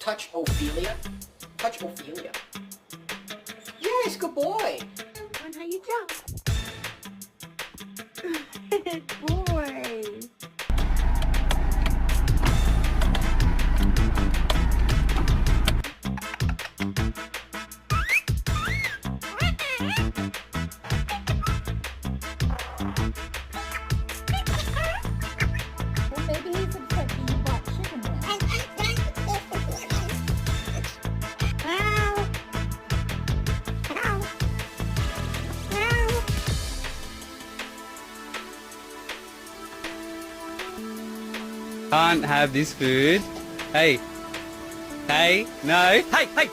Touch Ophelia? Touch Ophelia. Yes, good boy. And how you jump? Good boy. Well, maybe he's upset that you bought chicken wings. Can't have this food. Hey. Hey. No. Hey. Hey.